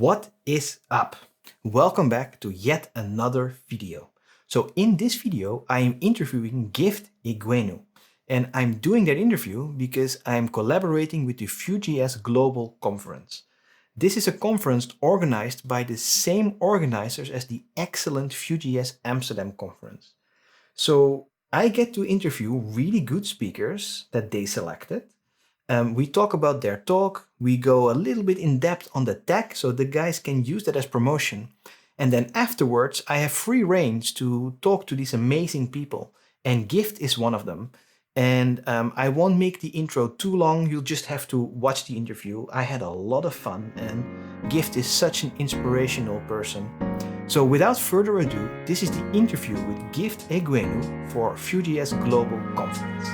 What is up? Welcome back to yet another video. So in this video, I am interviewing Gift Egwuenu. And I'm doing that interview because I'm collaborating with the Vue.js Global conference. This is a conference organized by the same organizers as the excellent Vue.js Amsterdam conference. So I get to interview really good speakers that they selected. We talk about their talk, we go a little bit in depth on the tech so the guys can use that as promotion. And then afterwards, I have free range to talk to these amazing people. And Gift is one of them. And I won't make the intro too long, you'll just have to watch the interview. I had a lot of fun and Gift is such an inspirational person. So without further ado, this is the interview with Gift Egwuenu for Vue.js Global Conference.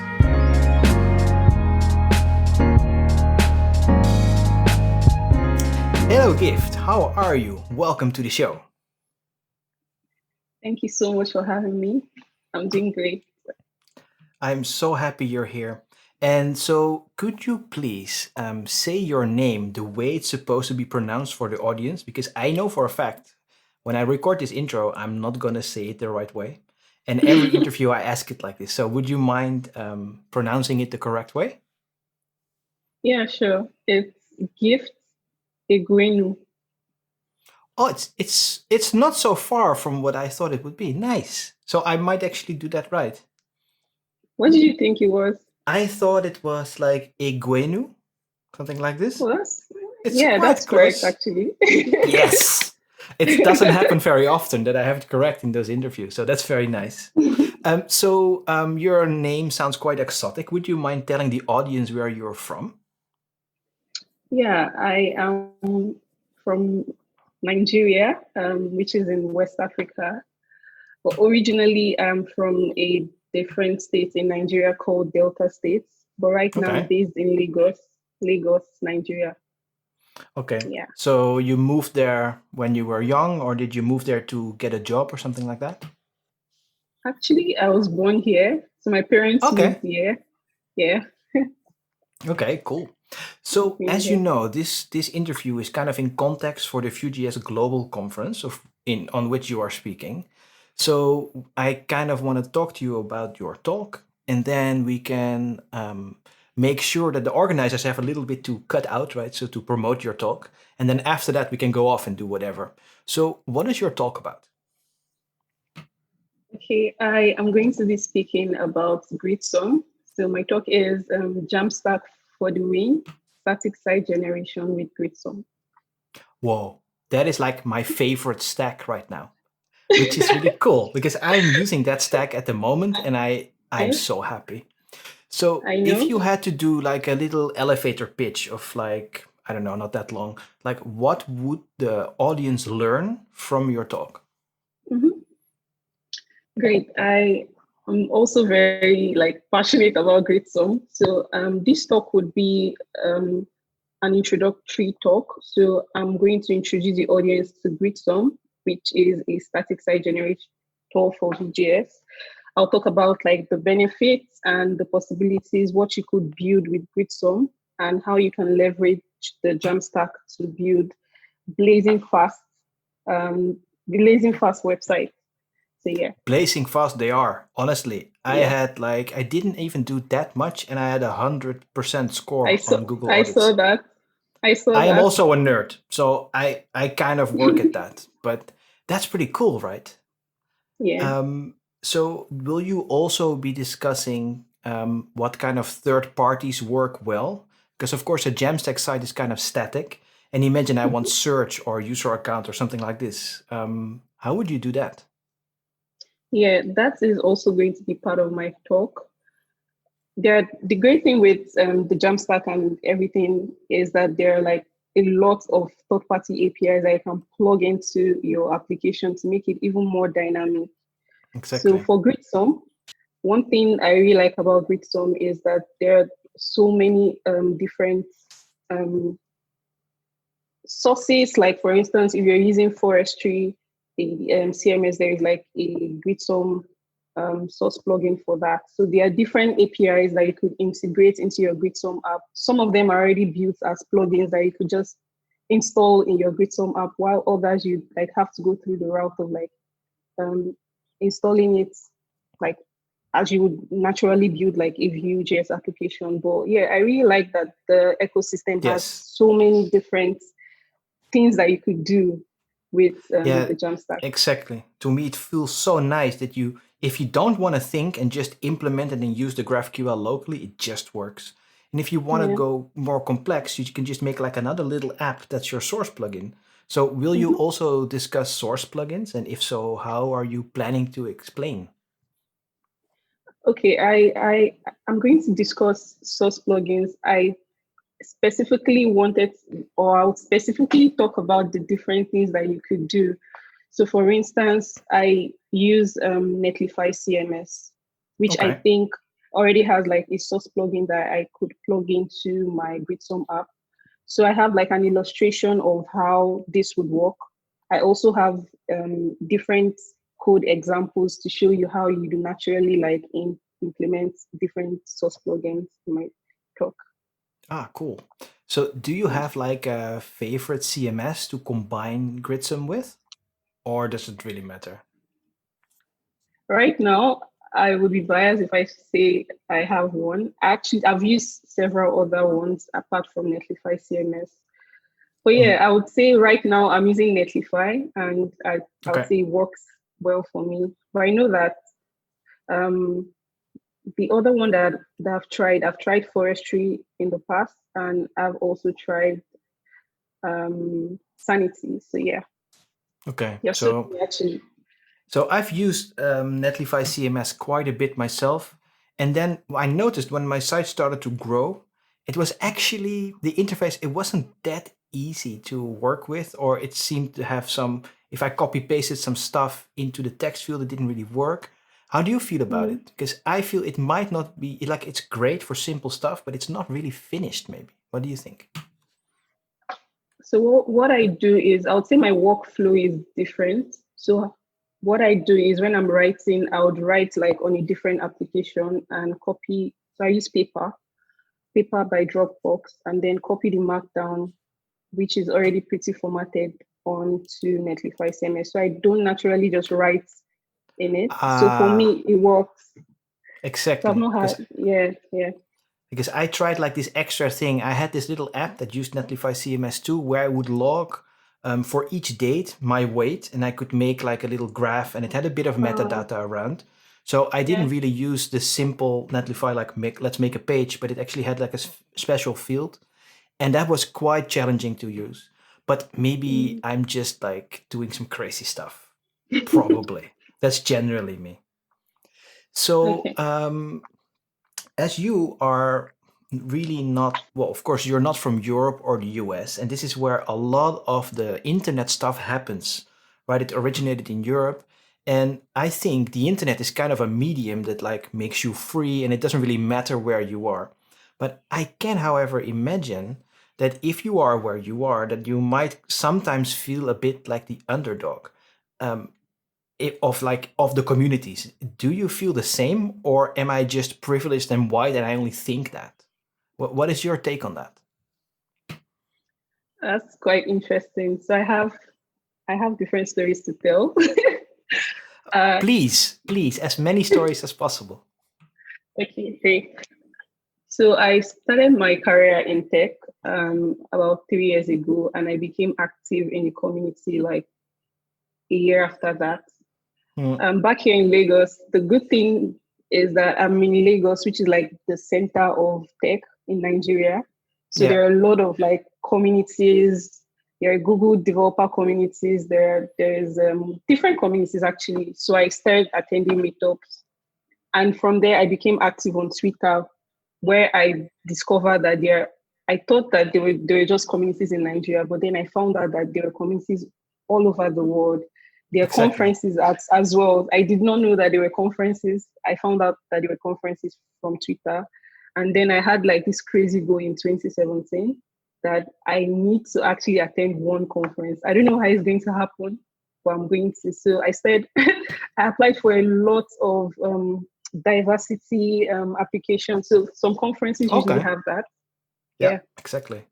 Hello Gift, how are you? Welcome to the show. Thank you so much for having me. I'm doing great. I'm so happy you're here. And so could you please say your name the way it's supposed to be pronounced for the audience? Because I know for a fact, when I record this intro, I'm not going to say it the right way. And every interview I ask it like this. So would you mind pronouncing it the correct way? Yeah, sure. It's Gift Egwuenu. Oh, it's not so far from what I thought it would be. Nice. So I might actually do that right. What did you think it was? I thought it was like Egwuenu, something like this. Well, It's yeah, quite that's close. correct, actually. Yes. It doesn't happen very often that I have it correct in those interviews, so that's very nice. So your name sounds quite exotic. Would you mind telling the audience where you're from? Yeah, I am from Nigeria, which is in West Africa. But originally, I'm from a different state in Nigeria called Delta State. But right now, I'm based in Lagos, Nigeria. Okay. Yeah. So you moved there when you were young, or did you move there to get a job or something like that? Actually, I was born here. So my parents moved here. Yeah. Okay, cool. So as you know, this interview is kind of in context for the Vue.js Global conference on which you are speaking. So I kind of want to talk to you about your talk, and then we can make sure that the organizers have a little bit to cut out, right? So to promote your talk. And then after that, we can go off and do whatever. So what is your talk about? Okay, I am going to be speaking about Gridsome. So my talk is JAMstack for the win, static site generation with Gridsome. Whoa, that is like my favorite stack right now, which is really cool because I'm using that stack at the moment and I'm so happy. So if you had to do like a little elevator pitch of like, I don't know, not that long, like what would the audience learn from your talk? Mm-hmm. Great. I am also very passionate about Gridsome. So this talk would be an introductory talk. So I'm going to introduce the audience to Gridsome, which is a static site generator for Vue.js. I'll talk about like the benefits and the possibilities, what you could build with Gridsome, and how you can leverage the JAMstack to build blazing fast website. So yeah. Blazing fast they are, honestly. I had I didn't even do that much and I had 100% score on Google Audits. I saw that. I am also a nerd, so I kind of work at that, but that's pretty cool, right? Yeah. So will you also be discussing what kind of third parties work well? Because of course a JAMstack site is kind of static. And imagine I want search or user account or something like this. How would you do that? Yeah, that is also going to be part of my talk. The great thing with the JAMstack and everything is that there are like a lot of third-party APIs that you can plug into your application to make it even more dynamic. Exactly. So for Gridsome, one thing I really like about Gridsome is that there are so many different sources. Like for instance, if you're using forestry, CMS, there is like a Gridsome source plugin for that. So there are different APIs that you could integrate into your Gridsome app. Some of them are already built as plugins that you could just install in your Gridsome app, while others you like have to go through the route of like installing it like as you would naturally build like a Vue.js application. But yeah, I really like that the ecosystem has Yes. so many different things that you could do with Yeah, the Jamstack. exactly. To me, it feels so nice that if you don't want to think and just implement it and use the GraphQL locally, it just works. And if you want to Yeah. go more complex, you can just make like another little app that's your source plugin. So will you Mhm. also discuss source plugins? And if so, how are you planning to explain? Okay, I'm going to discuss source plugins. I specifically wanted, or I would specifically talk about the different things that you could do. So, for instance, I use Netlify CMS, which I Okay. think already has like a source plugin that I could plug into my Gridsome app. So I have like an illustration of how this would work. I also have different code examples to show you how you do naturally like implement different source plugins in my talk. Ah, cool. So do you have like a favorite CMS to combine Gridsome with? Or does it really matter? Right now, I would be biased if I say I have one. Actually, I've used several other ones apart from Netlify CMS. But Mhm. yeah, I would say right now I'm using Netlify and I would Okay. say it works well for me. But I know that um, the other one that I've tried forestry in the past and I've also tried sanity. So yeah, Okay. you're so So actually. So I've used Netlify CMS quite a bit myself. And then I noticed when my site started to grow, it was actually the interface, it wasn't that easy to work with, or it seemed to have some, if I copy pasted some stuff into the text field, it didn't really work. How do you feel about Mm. it? Because I feel it might not be like it's great for simple stuff, but it's not really finished, maybe. What do you think? So what I do is I would say my workflow is different. So what I do is when I'm writing, I would write like on a different application and copy. So I use paper by Dropbox, and then copy the markdown, which is already pretty formatted onto Netlify CMS. So I don't naturally just write in it. So for Ah, me, it works. So I've exactly. not had, yeah, yeah. Because I tried like this extra thing. I had this little app that used Netlify CMS too, where I would log for each date my weight, and I could make like a little graph, and it had a bit of Uh, metadata around. So I yeah. didn't really use the simple Netlify like let's make a page, but it actually had like a special field, and that was quite challenging to use. But maybe Mm. I'm just like doing some crazy stuff. Probably that's generally me. So Okay. as you are really not, well, of course, you're not from Europe or the US, and this is where a lot of the internet stuff happens, right? It originated in Europe. And I think the internet is kind of a medium that like makes you free and it doesn't really matter where you are. But I can, however, imagine that if you are where you are, that you might sometimes feel a bit like the underdog. Um, of the communities. Do you feel the same, or am I just privileged and white and I only think that? What is your take on that? That's quite interesting. So I have different stories to tell. uh, Please, please, as many stories as possible. okay, great. So I started my career in tech about 3 years ago, and I became active in the community like a year after that. Hmm. Back here in Lagos, the good thing is that I'm in Lagos, which is like the center of tech in Nigeria. So Yeah, there are a lot of like communities. There are Google developer communities. There's different communities actually. So I started attending meetups, and from there I became active on Twitter, where I discovered that I thought that there were just communities in Nigeria, but then I found out that there were communities all over the world. There are exactly. conferences as well. I did not know that there were conferences. I found out that there were conferences from Twitter. And then I had like this crazy goal in 2017 that I need to actually attend one conference. I don't know how it's going to happen, but I'm going to. So I said, I applied for a lot of diversity applications. So some conferences usually Okay. have that. Yeah, Yeah. exactly.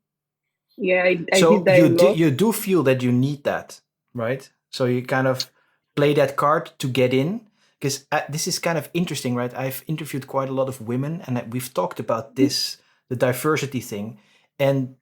Yeah, I did So that a lot. you do feel that you need that, right? So you kind of play that card to get in, because this is kind of interesting, right? I've interviewed quite a lot of women, and we've talked about Mhm. this, the diversity thing, and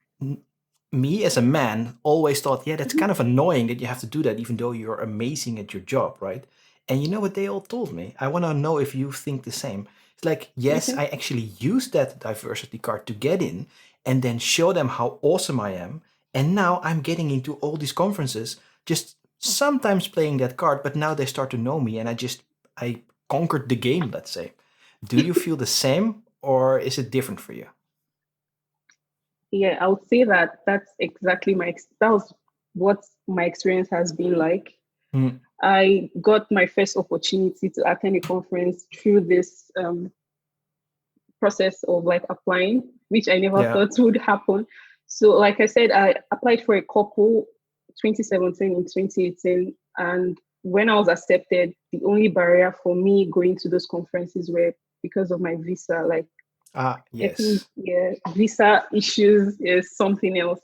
me as a man always thought, yeah, that's Mhm. kind of annoying that you have to do that, even though you're amazing at your job, right? And you know what they all told me? I want to know if you think the same. It's like, yes, Okay. I actually use that diversity card to get in and then show them how awesome I am. And now I'm getting into all these conferences, just sometimes playing that card, but now they start to know me and I conquered the game, let's say. Do you feel the same or is it different for you? Yeah, I would say that that was what my experience has been like. Mm, I got my first opportunity to attend a conference through this process of like applying, which I never yeah. thought would happen. So, like I said, I applied for a couple 2017 and 2018. And when I was accepted, the only barrier for me going to those conferences were because of my visa. Like Ah, getting, yes. yeah, visa issues is something else.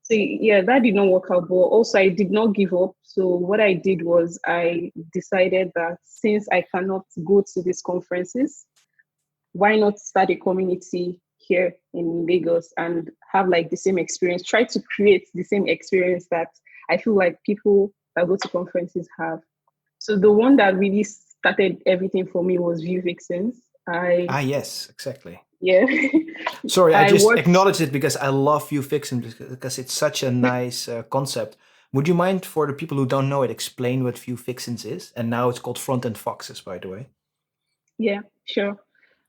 So yeah, that did not work out. But also, I did not give up. So what I did was I decided that since I cannot go to these conferences, why not start a community here in Lagos and have like the same experience? Try to create the same experience that I feel like people that go to conferences have. So the one that really started everything for me was Vue Vixens. I Ah, yes, exactly. Yeah, Sorry, I I just watched. acknowledged it because I love Vue Fixin because it's such a nice concept. Would you mind, for the people who don't know it, explain what Vue Fixins is? And now it's called Frontend Foxes, by the way. Yeah, sure.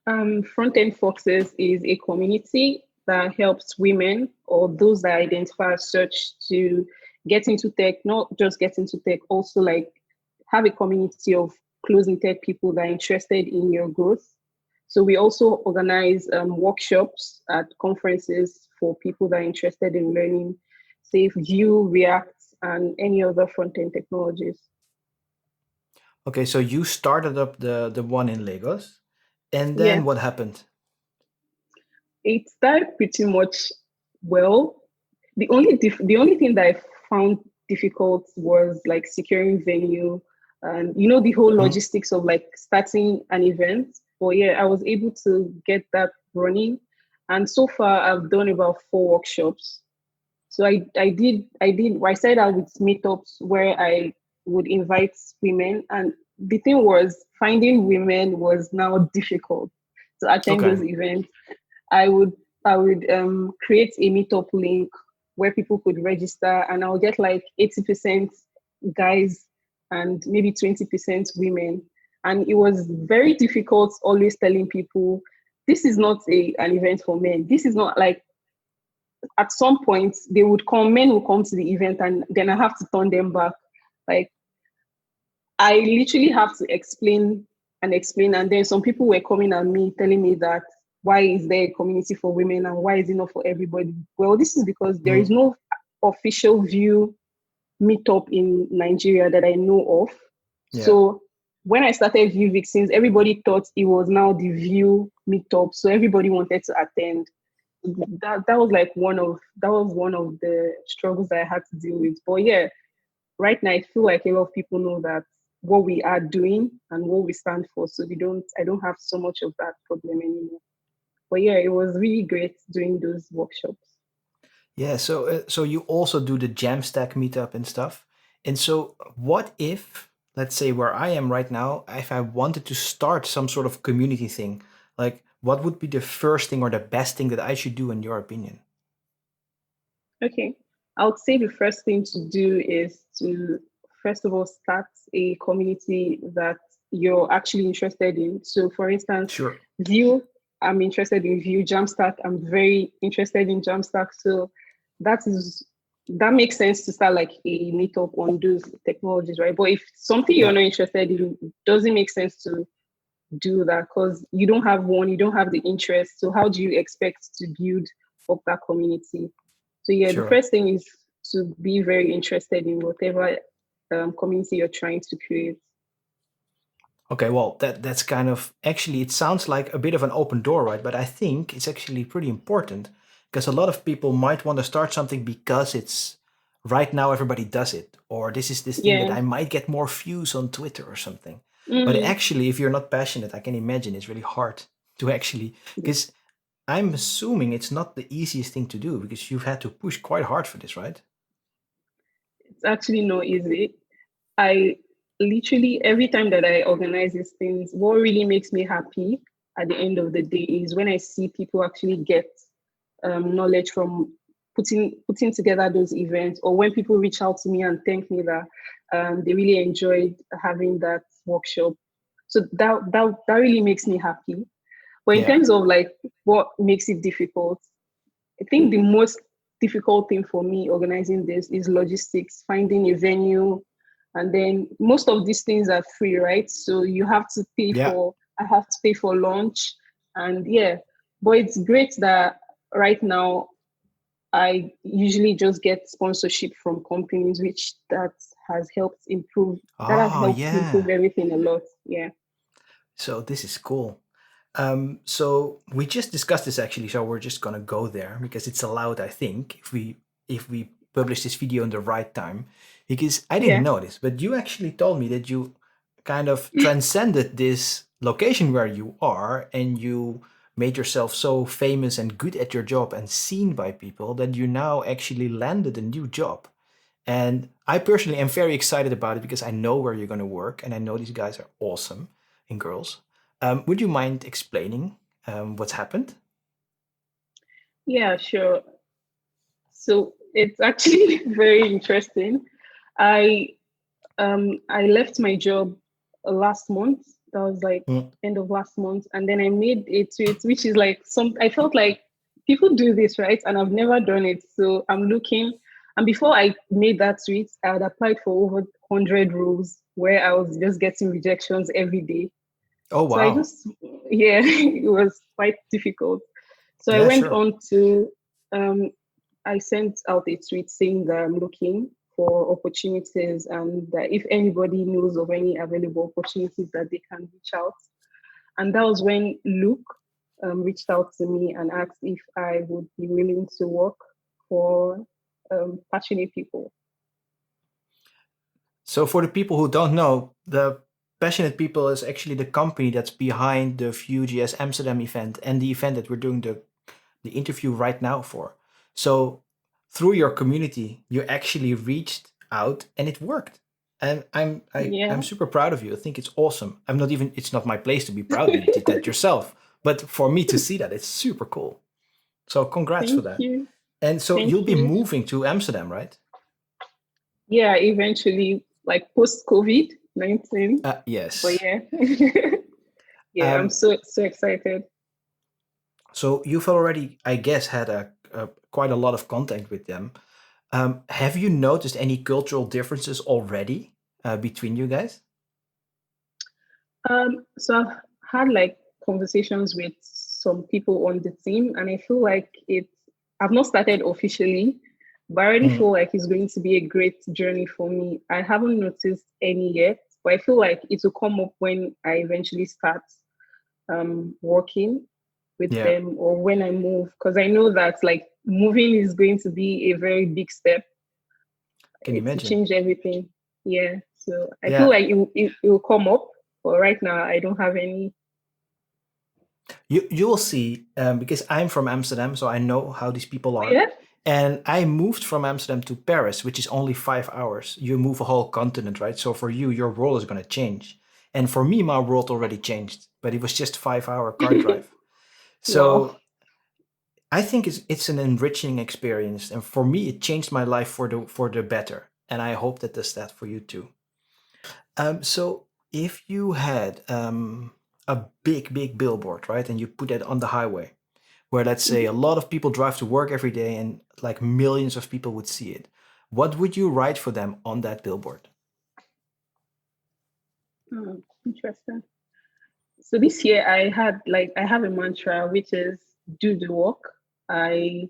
Frontend Foxes is a community that helps women or those that identify as such to get into tech, not just get into tech, also like have a community of close knit people that are interested in your growth. So we also organize workshops at conferences for people that are interested in learning, say, Vue, React, and any other front end technologies. Okay, so you started up the one in Lagos, and Yeah. then what happened? It started pretty much well. The only thing that I found difficult was like securing venue and the whole Mhm. logistics of like starting an event. But yeah, I was able to get that running. And so far I've done about 4 workshops. So I started out with meetups where I would invite women, and the thing was finding women was now difficult to attend Okay. those events. I would I would create a meetup link where people could register, and I'll get like 80% guys and maybe 20% women. And it was very difficult always telling people this is not an event for men. This is not like at some point men will come to the event and then I have to turn them back. Like I literally have to explain, and then some people were coming at me telling me that why is there a community for women and why is it not for everybody? Well, this is because there is Mm, no official Vue meetup in Nigeria that I know of. yeah, So when I started Vue Vixens, everybody thought it was now the Vue meetup, so everybody wanted to attend. That was one of the struggles that I had to deal with. But yeah, right now I feel like a lot of people know that what we are doing and what we stand for. So I don't have so much of that problem anymore. But yeah, it was really great doing those workshops. yeah. So you also do the Jamstack meetup and stuff. And so, what if, let's say, where I am right now, if I wanted to start some sort of community thing, like what would be the first thing or the best thing that I should do in your opinion? Okay. I would say the first thing to do is to first of all start a community that you're actually interested in. So for instance, Sure. Vue, I'm interested in Vue, Jamstack, I'm very interested in Jamstack. So that is that makes sense to start like a meetup on those technologies, right? But if something you're Yeah, not interested in, it doesn't make sense to do that because you don't have one, you don't have the interest. So how do you expect to build up that community? So yeah, the sure. first thing is to be very interested in whatever community you're trying to create. Okay, well, that's kind of actually it sounds like a bit of an open door, right? But I think it's actually pretty important Because a lot of people might want to start something because it's right now everybody does it, or this is this thing that Yeah. I might get more views on Twitter or something. But Mm. actually, if you're not passionate, I can imagine it's really hard to actually, because I'm assuming it's not the easiest thing to do because you've had to push quite hard for this, right? It's actually not easy. I literally, every time that I organize these things, what really makes me happy at the end of the day is when I see people actually get knowledge from putting together those events, or when people reach out to me and thank me that they really enjoyed having that workshop. So that really makes me happy. But in Yeah. terms of like what makes it difficult, I think the most difficult thing for me organizing this is logistics, finding a venue, and then most of these things are free, right? So you have to pay Yeah. for. I have to pay for lunch, and yeah. But it's great that right now I usually just get sponsorship from companies, which has helped improve. That has Oh, helped improve yeah. everything a lot. Yeah. So this is cool. So we just discussed this actually, so we're just gonna go there because it's allowed, I think, if we publish this video in the right time. Because I didn't Yeah. know this, but you actually told me that you kind of transcended this location where you are and you made yourself so famous and good at your job and seen by people that you now actually landed a new job. And I personally am very excited about it because I know where you're going to work and I know these guys are awesome and girls. Would you mind explaining what's happened? Yeah, sure. So it's actually very interesting. I I left my job last month. That was like Mm, end of last month, and then I made a tweet, which is like some. I felt like people do this, right? And I've never done it, so I'm looking. And before I made that tweet, I had applied for over 100 roles where I was just getting rejections every day. Oh, So I wow. just, yeah, it was quite difficult. So I Yeah, went sure. on to, um, I sent out a tweet saying that I'm looking for opportunities and that if anybody knows of any available opportunities that they can reach out. And that was when Luke reached out to me and asked if I would be willing to work for passionate people. So, for the people who don't know, the Passionate People is actually the company that's behind the Vue.js Amsterdam event and the event that we're doing the interview right now for. So through your community, you actually reached out and it worked. And I'm Yeah. super proud of you. I think it's awesome. I'm not even it's not my place to be proud that you did that yourself, but for me to see that, it's super cool. So congrats for Thank that. you. And so Thank you'll be you. moving to Amsterdam, right? Yeah, eventually, like post COVID 19. But Yes. yeah, yeah, I'm Um, so excited. so you've already, I guess, had a quite a lot of contact with them. Have you noticed any cultural differences already between you guys? So I've had like conversations with some people on the team, and I feel like I've not started officially, but I already Mm, feel like it's going to be a great journey for me. I haven't noticed any yet, but I feel like it will come up when I eventually start working with yeah, them or when I move, because I know that like moving is going to be a very big step. can you It will imagine? change everything. Yeah. So I feel Yeah, like it will come up, but right now I don't have any. you will see because I'm from Amsterdam, so I know how these people Oh, are. yeah. And I moved from Amsterdam to Paris, which is only 5 hours. You move a whole continent, right? So for you, your world is going to change. And for me, my world already changed, but it was just 5 hour car drive. Wow. So I think it's an enriching experience, and for me, it changed my life for the better. And I hope that does that for you too. So if you had a big billboard, right, and you put it on the highway, where let's say a Mhm. lot of people drive to work every day and like millions of people would see it, what would you write for them on that billboard? Interesting. So this year I have a mantra which is do the work. I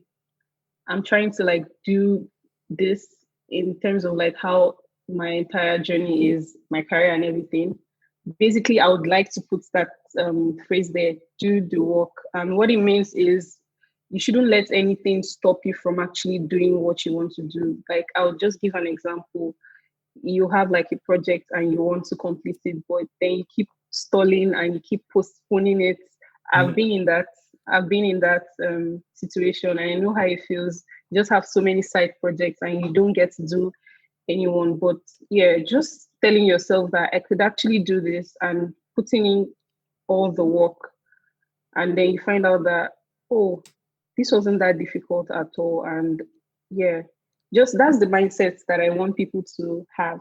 I'm trying to like do this in terms of like how my entire journey is, my career and everything. Basically, I would like to put that phrase there, do the work. And what it means is you shouldn't let anything stop you from actually doing what you want to do. Like I'll just give an example. You have like a project and you want to complete it, but then you keep stalling and you keep postponing it. I've Mm. been in that. I've been in that situation, and I know how it feels. You just have so many side projects and you don't get to do anyone. But yeah, just telling yourself that I could actually do this and putting in all the work, and then you find out that, oh, this wasn't that difficult at all. And yeah, just that's the mindset that I want people to have.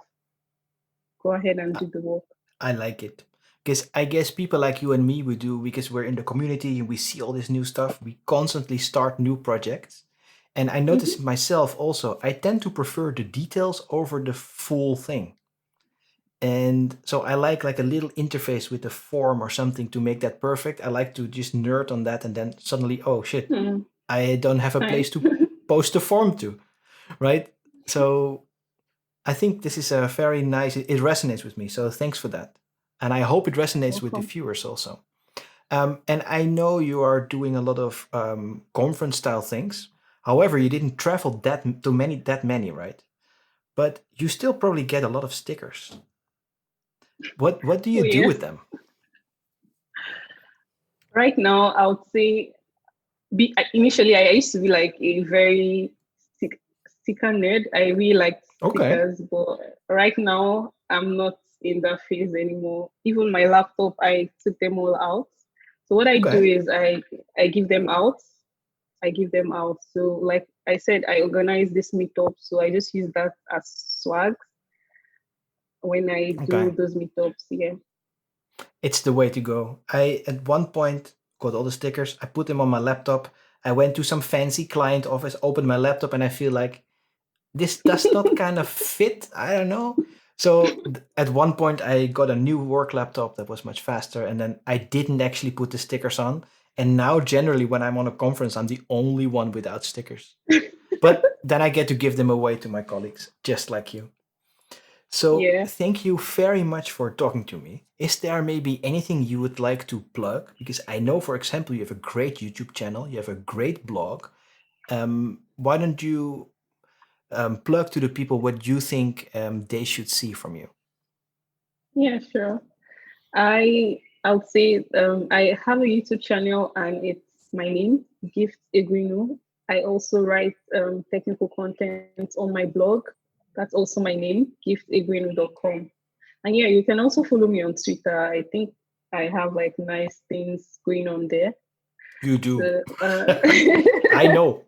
Go ahead and I do the work. I like it. Because I guess people like you and me, we do, because we're in the community and we see all this new stuff, we constantly start new projects. And I notice Mhm. myself also, I tend to prefer the details over the full thing. And so I like a little interface with a form or something to make that perfect. I like to just nerd on that and then suddenly, oh shit, Mm, I don't have a place nice. to post the form to, right? So I think this is a very nice, it resonates with me. So thanks for that. And I hope it resonates with the Welcome. viewers also. And I know you are doing a lot of conference style things. However, you didn't travel that many, right? But you still probably get a lot of stickers. What do you Oh do yes. with them? Right now, I would say initially I used to be like a very sticker nerd. I really liked Okay. stickers, but right now I'm not in that phase anymore. Even my laptop, I took them all out. So what I do Okay. is I give them out. I give them out. So like I said, I organize this meetup. So I just use that as swag when I Okay. do those meetups. Yeah. It's the way to go. I at one point got all the stickers. I put them on my laptop. I went to some fancy client office, opened my laptop, and I feel like this does not kind of fit. I don't know. So at one point, I got a new work laptop that was much faster, and then I didn't actually put the stickers on. And now, generally, when I'm on a conference, I'm the only one without stickers. But then I get to give them away to my colleagues, just like you. So Yeah. thank you very much for talking to me. Is there maybe anything you would like to plug? Because I know, for example, you have a great YouTube channel, you have a great blog. Why don't you plug to the people what you think they should see from you? Yeah, sure. I would say I have a YouTube channel and it's my name, Gift Egwuenu. I also write technical content on my blog. That's also my name, giftegwuenu.com. And yeah, you can also follow me on Twitter. I think I have like nice things going on there. You do. So I know.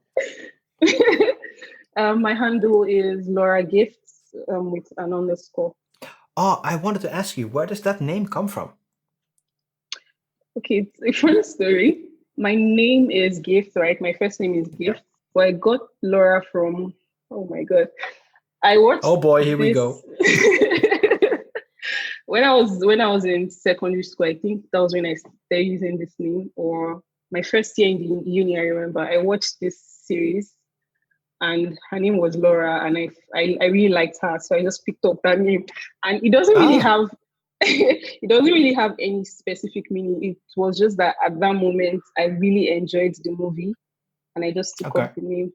my handle is Laura Gifts with an underscore. Oh, I wanted to ask you, where does that name come from? Okay, it's a funny story. My name is Gift, right? My first name is Yeah. Gift. But I got Laura from, oh my God. I watched Oh boy, here we this go. when I was in secondary school. I think that was when I started using this name, or my first year in the uni. I remember I watched this series, and her name was Laura, and I really liked her, so I just picked up that name. And it doesn't really Ah, have it doesn't really have any specific meaning. It was just that at that moment I really enjoyed the movie, and I just took up okay. the name.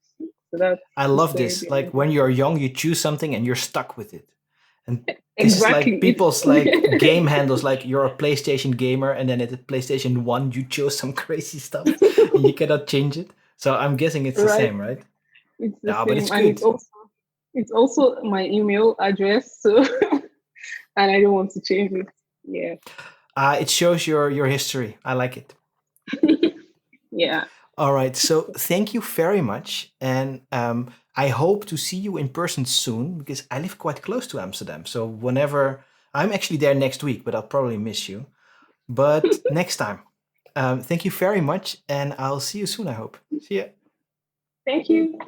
So that's I the love story this. Like behind it. when you're young, you choose something and you're stuck with it. And this is like Exactly. people's like game handles, like you're a PlayStation gamer and then at the PlayStation 1 you chose some crazy stuff and you cannot change it. So I'm guessing it's the Right. same, right? It's the Yeah, but it's same, and good. it's also my email address. So and I don't want to change it. Yeah. It shows your history. I like it. Yeah. All right. So thank you very much. And I hope to see you in person soon because I live quite close to Amsterdam. So whenever I'm actually there next week, but I'll probably miss you. But next time. Thank you very much. And I'll see you soon, I hope. See ya. Thank you.